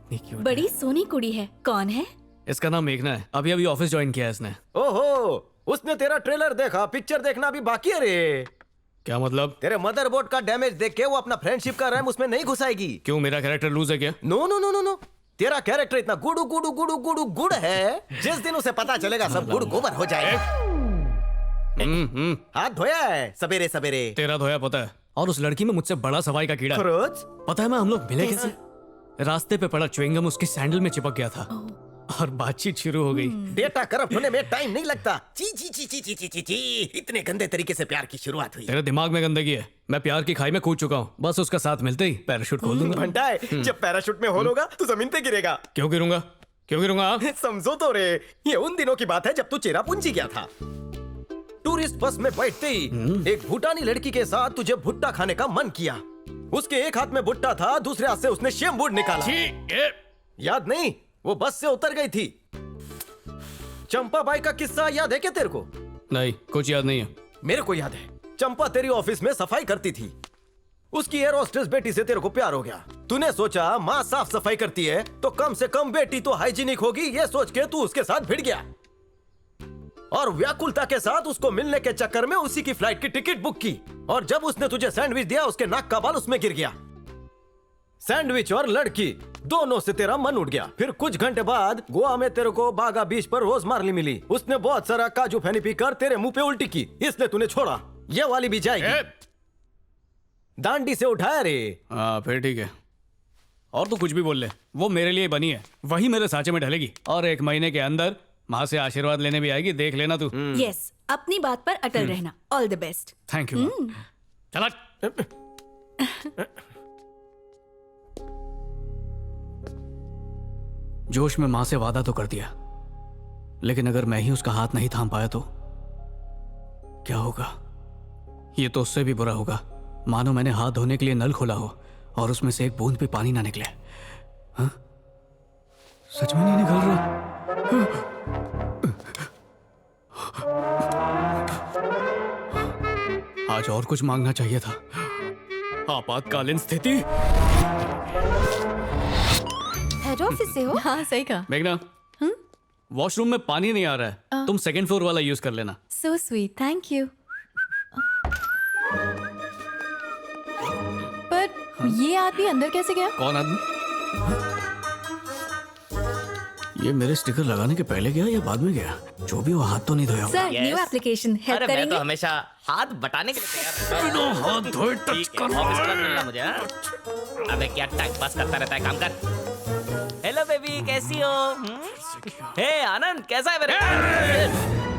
कितनी क्यूट बड़ी सोनी कुड़ी है। कौन है? इसका नाम मेघना है। अभी अभी ऑफिस ज्वाइन किया है इसने। ओहो, उसने तेरा ट्रेलर देखा, पिक्चर देखना अभी बाकी है रे। क्या मतलब? तेरे मदरबोर्ड का डैमेज देख के वो अपना फ्रेंडशिप का रैम उसमें नहीं घुसाएगी। क्यों, मेरा कैरेक्टर लूज है क्या? No no no no no, तेरा कैरेक्टर इतना गुडू गुडू गुडू गुडू गुड़ है, जिस दिन उसे पता चलेगा सब गुड़ गोबर हो जाएगा। हाथ धोया है सवेरे सवेरे? तेरा धोया पता है। और उस लड़की में मुझसे बड़ा सफाई का कीड़ा है। रोज पता है मैं हम लोग मिले कैसे? रास्ते पे पड़ा च्युइंगम उसकी सैंडल में चिपक गया था और बातचीत शुरू हो गई। डेटा करप्ट होने में टाइम नहीं लगता। ची ची ची ची ची ची ची ची, इतने गंदे तरीके से प्यार की शुरुआत हुई। तेरे दिमाग में गंदगी है। मैं प्यार की खाई में कूद चुका हूँ। बस उसका साथ मिलते ही पैराशूट खोल दूंगा। घंटा है, जब पैराशूट में होल होगा तो जमीन पे गिरेगा। क्यों गिरूंगा? क्यों गिरूंगा? समझो तो रे, ये उन दिनों की बात है जब तू चेरापूंजी गया था। टूरिस्ट बस में बैठते ही एक भूटानी लड़की के साथ तुझे भुट्टा खाने का मन किया। उसके एक हाथ में भुट्टा था, दूसरे हाथ से उसने शेमबूड निकाला। याद नहीं? वो बस से उतर गई थी। चंपा बाई का किस्सा याद है क्या तेरे को? नहीं, कुछ याद नहीं है। मेरे को याद है। चंपा तेरी ऑफिस में सफाई करती थी। उसकी एयर होस्टेस बेटी से तेरे को प्यार हो गया। तूने सोचा माँ साफ सफाई करती है तो कम से कम बेटी तो हाइजीनिक होगी, ये सोच के तू उसके साथ भिड़ गया और व्याकुलता के साथ उसको मिलने के चक्कर में उसी की फ्लाइट की टिकट बुक की। और जब उसने तुझे सैंडविच दिया, उसके नाक का बाल उसमें गिर गया। सैंडविच और लड़की दोनों से तेरा मन उठ गया। फिर कुछ घंटे बाद गोवा में तेरे को बागा बीच पर रोज मार्ली मिली। उसने बहुत सारा काजू फैनी पीकर तेरे मुंह पे उल्टी की, इसलिए तूने छोड़ा। ये वाली भी जाएगी। दांडी से उठाया रे। हाँ फिर ठीक है। और तू कुछ भी बोल ले, वो मेरे लिए बनी है, वही मेरे सांचे में ढलेगी। और 1 महीने के अंदर माँ से आशीर्वाद लेने भी आएगी, देख लेना तू। यस, अपनी बात पर अटल रहना। All the best. Thank you. चला। जोश में माँ से वादा तो कर दिया, लेकिन अगर मैं ही उसका हाथ नहीं थाम पाया तो क्या होगा? ये तो उससे भी बुरा होगा। मानो मैंने हाथ धोने के लिए नल खोला हो और उसमें से एक बूंद भी पानी ना निकले। हाँ? सच में नहीं निकल रहा। आज और कुछ मांगना चाहिए था। आपातकालीन स्थिति। हेड ऑफिस से हो? हाँ सही कहा। मेघना, वॉशरूम में पानी नहीं आ रहा है, तुम 2nd फ्लोर वाला यूज कर लेना। So sweet, thank you. पर ये आदमी अंदर कैसे गया? कौन आदमी? ये मेरे स्टिकर लगाने के पहले गया या बाद में गया? जो भी वो हाथ तो नहीं धोया। सर, न्यू एप्लीकेशन हेल्प अरे मैं करेंगे? तो हमेशा हाथ बटाने के लिए तैयार रहता हूं। हाथ धोए टच कर। ऑफिस का मिलना मुझे। हाँ? अबे क्या टाइम पास करता रहता है, काम कर। हेलो बेबी, कैसी हो? हे आनंद, कैसा है मेरे?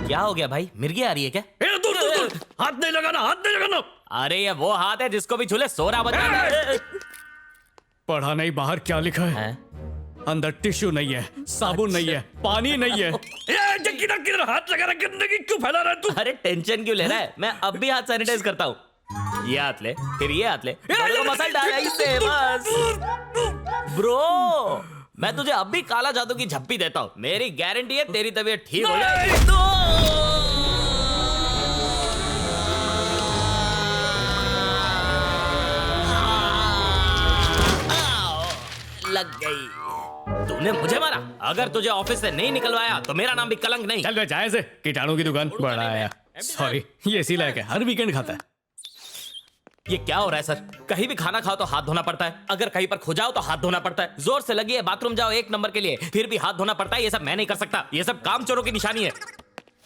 क्या हो गया भाई, मिर्गी आ रही है क्या? दूर दूर दूर, हाथ नहीं लगाना, हाथ नहीं लगाना। अरे ये वो हाथ है जिसको भी छूले सोरा बज जाता है। पढ़ा नहीं बाहर क्या लिखा है? हैं? अंदर टिश्यू नहीं है, साबुन नहीं है, पानी नहीं है। किधर किधर हाथ लगा रहा, गंदगी क्यों फैला रहा है तू? अरे टेंशन क्यों ले रहा है? मैं अब भी हाथ सैनिटाइज करता हूँ। ये हाथ ले, फिर ये हाथ ले, दोनों को मसल डाल इससे बस। ब्रो, मैं तुझे अब भी काला जादू की झप्पी देता हूँ। मेरी गारंटी है तेरी तबीयत ठीक हो जाएगी। लग गई। तूने मुझे मारा। अगर तुझे ऑफिस से नहीं निकलवाया तो मेरा नाम भी कलंक नहीं। चल बे, जाए से कीटाणु की दुकान। बड़ा आया, सॉरी, ये इसी लायक है, हर वीकेंड खाता है। ये क्या हो रहा है सर? कहीं भी खाना खाओ तो हाथ धोना पड़ता है, अगर कहीं पर खो जाओ तो हाथ धोना पड़ता है, जोर से लगी है बाथरूम जाओ 1 नंबर के लिए फिर भी हाथ धोना पड़ता है। ये सब मैं नहीं कर सकता, ये सब काम चोरों की निशानी है।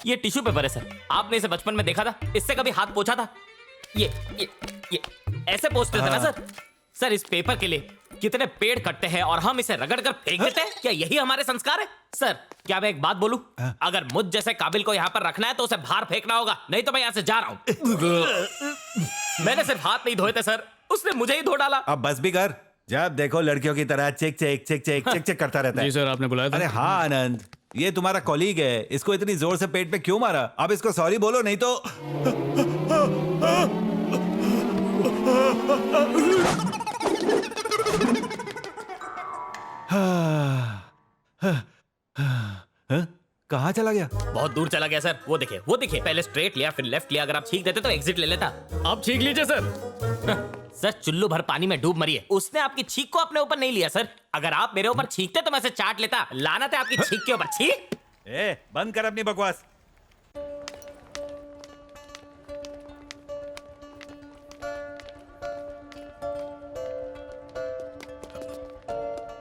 ये टिश्यू पेपर है सर, आपने इसे बचपन में देखा था? इससे कभी हाथ पोंछा था? ये ऐसे पोंछते थे ना सर। सर, इस पेपर के लिए कितने पेड़ कटते हैं और हम इसे रगड़ कर फेंक देते हैं। क्या यही हमारे संस्कार है? सर, क्या मैं एक बात बोलूं? अगर मुझ जैसे काबिल को यहाँ पर रखना है तो उसे बाहर फेंकना होगा, नहीं तो मैं यहाँ से जा रहा हूँ। मैंने सिर्फ हाथ नहीं धोए थे सर, उसने मुझे ही धो डाला। अब बस भी कर। जब देखो लड़कियों की तरह check check check check check check करता रहता है। जी सर, आपने बुलाया था? अरे हाँ आनंद, ये तुम्हारा कॉलीग है, इसको इतनी जोर से पेट पे क्यों मारा? अब इसको सॉरी बोलो, नहीं तो कहाँ चला गया? बहुत दूर चला गया सर। वो देखिए, पहले स्ट्रेट लिया फिर लेफ्ट लिया। अगर आप छींक देते तो एग्जिट ले लेता। आप छींक लीजिए सर। सर चुल्लू भर पानी में डूब मरी है, उसने आपकी छींक को अपने ऊपर नहीं लिया सर। अगर आप मेरे ऊपर छींकते तो मैं इसे चाट लेता। लानत है आपकी छींक के ऊपर। छींक। ए, बंद कर अपनी बकवास।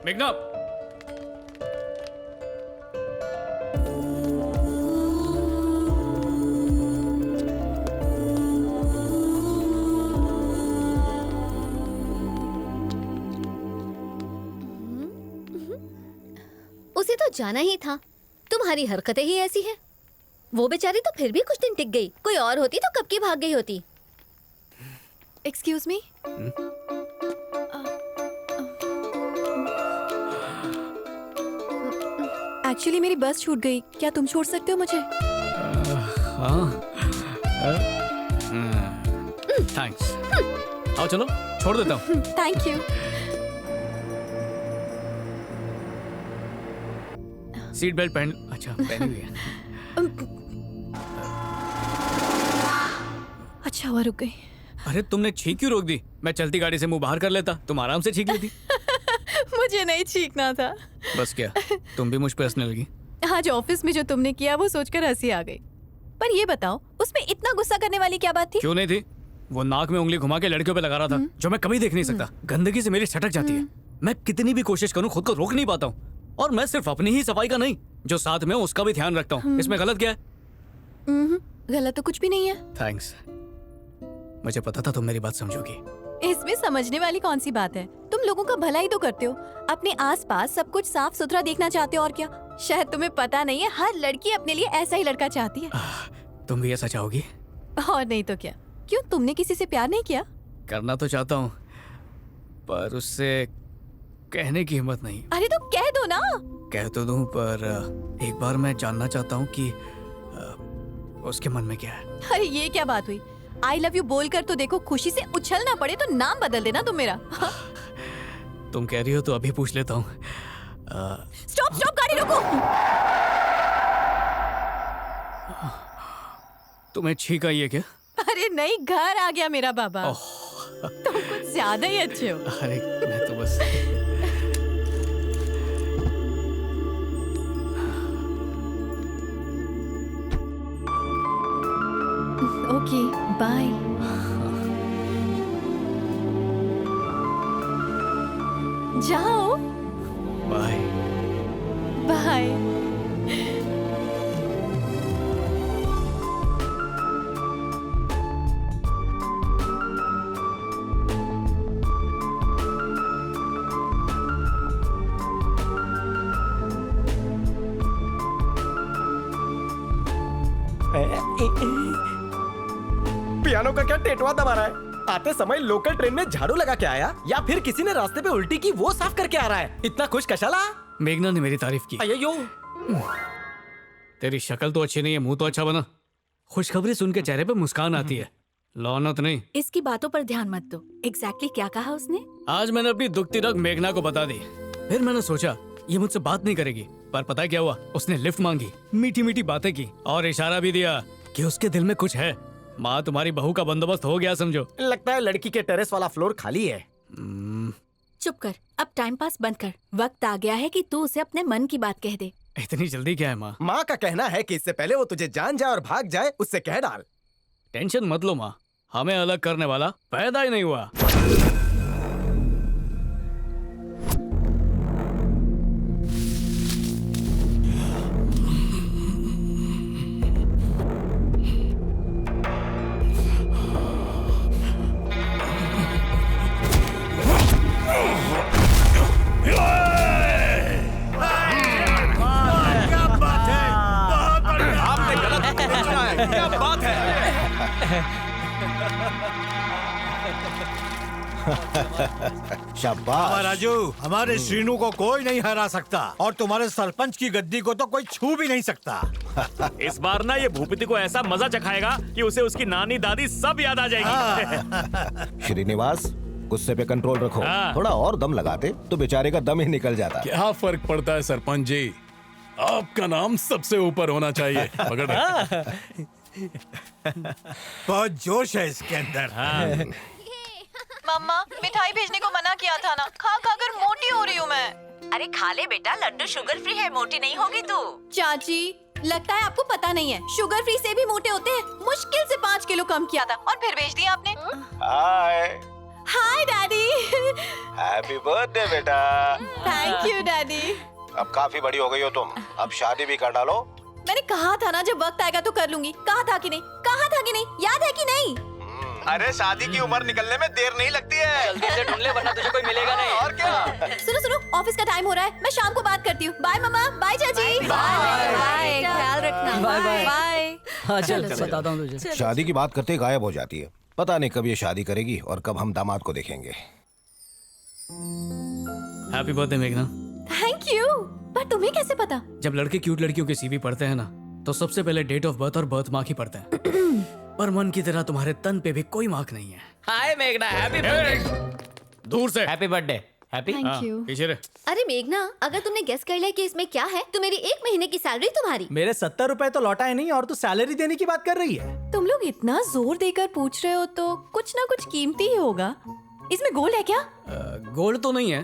मेघना, उसे तो जाना ही था। तुम्हारी हरकतें ही ऐसी हैं। वो बेचारी तो फिर भी कुछ दिन टिक गई, कोई और होती तो कब की भाग गई होती। Excuse me. एक्चुअली मेरी बस छूट गई, क्या तुम छोड़ सकते हो मुझे? हाँ, थैंक्स। आओ चलो, छोड़ देता हूँ। Thank you. सीट बेल्ट पहन। अच्छा, पहनी हुई है। अच्छा हुआ रुक गई। अरे तुमने छींक क्यों रोक दी? मैं चलती गाड़ी से मुंह बाहर कर लेता, तुम आराम से छींक लेती। मुझे नहीं छींकना था। बस क्या, तुम भी मुझ पे हंसने लगी? आज ऑफिस में जो तुमने किया वो सोचकर हंसी आ गई। पर ये बताओ, उसमें इतना गुस्सा करने वाली क्या बात थी? क्यों नहीं थी? वो नाक में उंगली घुमा के लड़कियों पे लगा रहा था, जो मैं कभी देख नहीं सकता। गंदगी से मेरी छटक जाती है। मैं कितनी भी कोशिश करूं, खुद को रोक नहीं पाता हूँ। और मैं सिर्फ अपनी ही सफाई का नहीं, जो साथ में उसका भी ध्यान रखता हूँ। इसमें गलत क्या है? गलत तो कुछ भी नहीं है। थैंक्स, मुझे पता था तुम मेरी बात समझोगी। इसमें समझने वाली कौन सी बात है? तुम लोगों का भला ही तो करते हो, अपने आसपास सब कुछ साफ सुथरा देखना चाहते हो। और क्या, शायद तुम्हें पता नहीं है, हर लड़की अपने लिए ऐसा ही लड़का चाहती है। तुम भी ऐसा चाहोगी? और नहीं तो क्या। क्यों, तुमने किसी से प्यार नहीं किया? करना तो चाहता हूँ, पर उससे कहने की हिम्मत नहीं। अरे तो कह दो ना। कह तो दूं, पर एक बार मैं जानना चाहता हूँ कि उसके मन में क्या है। अरे ये क्या बात हुई? आई लव यू बोलकर तो देखो, खुशी से उछलना पड़े तो नाम बदल देना तुम मेरा। तुम कह रही हो तो अभी पूछ लेता हूँ। स्टॉप स्टॉप, गाड़ी रोको। तुम्हें छींक आई है क्या? अरे नहीं, घर आ गया मेरा बाबा। तुम कुछ ज्यादा ही अच्छे हो। अरे मैं तो बस। Okay, bye. जाओ। बाय। बाय। पियानो का क्या टेटवा दबा रहा है? आते समय लोकल ट्रेन में झाड़ू लगा के आया, या फिर किसी ने रास्ते पे उल्टी की वो साफ करके आ रहा है? इतना खुश कशाला? मेघना ने मेरी तारीफ की। अय्यो, तेरी शक्ल तो अच्छी नहीं है, मुंह तो अच्छा बना। खुशखबरी सुन के चेहरे पे मुस्कान आती है, लौनत नहीं। इसकी बातों पर ध्यान मत दो। एग्जैक्टली क्या कहा उसने? आज मैंने अपनी दुखती रग मेघना को बता दी। फिर मैंने सोचा ये मुझसे बात नहीं करेगी, पर पता है क्या हुआ? उसने लिफ्ट मांगी, मीठी मीठी बातें की और इशारा भी दिया कि उसके दिल में कुछ है। माँ, तुम्हारी बहू का बंदोबस्त हो गया समझो। लगता है लड़की के टेरेस वाला फ्लोर खाली है। चुप कर, अब टाइम पास बंद कर। वक्त आ गया है कि तू उसे अपने मन की बात कह दे। इतनी जल्दी क्या है माँ? माँ का कहना है कि इससे पहले वो तुझे जान जाए और भाग जाए, उससे कह डाल। टेंशन मत लो माँ, हमें अलग करने वाला पैदा ही नहीं हुआ। क्या बात है? शाबाश राजू, हमारे श्रीनू को कोई नहीं हरा सकता और तुम्हारे सरपंच की गद्दी को तो कोई छू भी नहीं सकता। इस बार ना ये भूपति को ऐसा मजा चखाएगा कि उसे उसकी नानी दादी सब याद आ जाएगी। श्रीनिवास, गुस्से पे कंट्रोल रखो। हाँ। थोड़ा और दम लगाते तो बेचारे का दम ही निकल जाता। क्या फर्क पड़ता है सरपंच जी, आपका नाम सबसे ऊपर होना चाहिए। पकड़। बहुत जोश है इसके अंदर। मम्मा मिठाई भेजने को मना किया था ना, खा खा कर मोटी हो रही हूँ मैं। अरे खा ले बेटा, लड्डू शुगर फ्री है, मोटी नहीं होगी तू। चाची लगता है आपको पता नहीं है, शुगर फ्री से भी मोटे होते हैं। मुश्किल से 5 किलो कम किया था और फिर भेज दिया आपने। हाय हाय डैडी। हैप्पी बर्थडे बेटा। Thank you daddy. अब काफी बड़ी हो गई हो तुम, अब शादी भी कर डालो। मैंने कहा था ना जब वक्त आएगा तो कर लूंगी। कहा था कि नहीं, कहा था कि नहीं, याद है कि नहीं? अरे शादी की उम्र निकलने में देर नहीं लगती है। जल्दी से ढूंढ ले वरना तुझे कोई मिलेगा नहीं। और क्या। सुनो सुनो, ऑफिस का टाइम हो रहा है, मैं शाम को बात करती हूँ। बाय मम्मा, बाय चाची। बाय, ख्याल रखना। Bye bye. बाय। हाँ चल बताता हूँ तुझे। शादी की बात करते गायब हो जाती है। पता नहीं कब ये शादी करेगी और कब हम दामाद को देखेंगे। हैप्पी बर्थडे मेघना। Thank you. पर तुम्हें कैसे पता? जब लड़के क्यूट लड़कियों के सीवी पढ़ते हैं ना, तो सबसे पहले डेट ऑफ बर्थ और बर्थ मार्क ही पढ़ते हैं। पर मन की तरह तुम्हारे तन पे भी कोई मार्क नहीं है। हाय मेघना, हैप्पी बर्थडे। दूर से। Happy birthday. Happy. Thank you. पीछे रे। अरे मेघना, अगर तुमने गेस कर लिया कि इसमें क्या है तो मेरी 1 महीने की सैलरी तुम्हारी। मेरे 70 रुपए तो लौटाए नहीं और तू सैलरी देने की बात कर रही है। तुम लोग इतना जोर देकर पूछ रहे हो तो कुछ ना कुछ कीमती ही होगा। इसमें गोल्ड है क्या? गोल्ड तो नहीं है,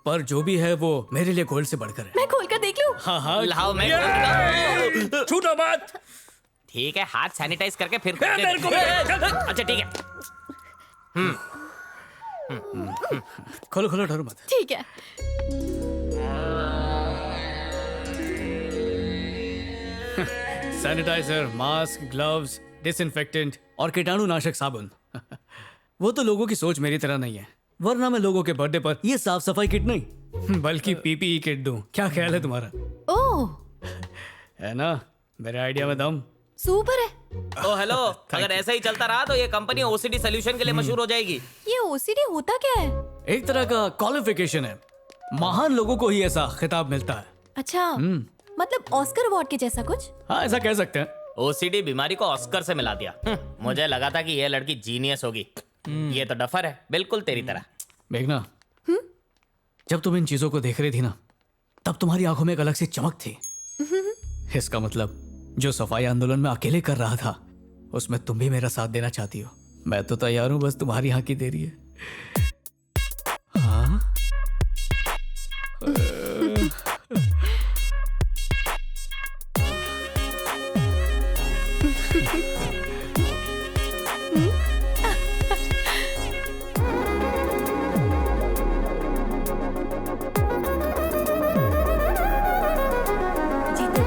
पर जो भी है वो मेरे लिए गोल्ड से बढ़कर है। मैं खोल कर देख लूं? हाँ हाँ लाओ मैं छूटो मत। ठीक है, हाथ सैनिटाइज करके फिर मेरे को अच्छा ठीक है। खोलो खोलो, डरो मत। ठीक है। सैनिटाइजर, मास्क, ग्लव्स, डिसइंफेक्टेंट और कीटाणुनाशक साबुन। वो तो लोगों की सोच मेरी तरह नहीं है, वरना मैं लोगों के बर्थडे पर ये साफ सफाई किट नहीं बल्कि पीपीई किट दूं। क्या ख्याल है तुम्हारा? ओह है ना मेरे आइडिया में दम। सुपर है। ओ हेलो, अगर ऐसा ही चलता रहा तो ये कंपनी ओसीडी सॉल्यूशन के लिए मशहूर हो जाएगी। ये ओसीडी होता क्या है? एक तरह का क्वालिफिकेशन है, महान लोगों को ही ऐसा खिताब मिलता है। अच्छा, मतलब ऑस्कर अवार्ड के जैसा कुछ? हाँ ऐसा कह सकते हैं। ओसीडी बीमारी को ऑस्कर से मिला दिया। मुझे लगा था कि ये लड़की जीनियस होगी, ये तो डफर है, बिल्कुल तेरी तरह। मेघना, जब तुम इन चीजों को देख रही थी ना, तब तुम्हारी आंखों में एक अलग सी चमक थी। इसका मतलब जो सफाई आंदोलन में अकेले कर रहा था, उसमें तुम भी मेरा साथ देना चाहती हो। मैं तो तैयार हूं, बस तुम्हारी हाँ की देरी है। हाँ? जीते।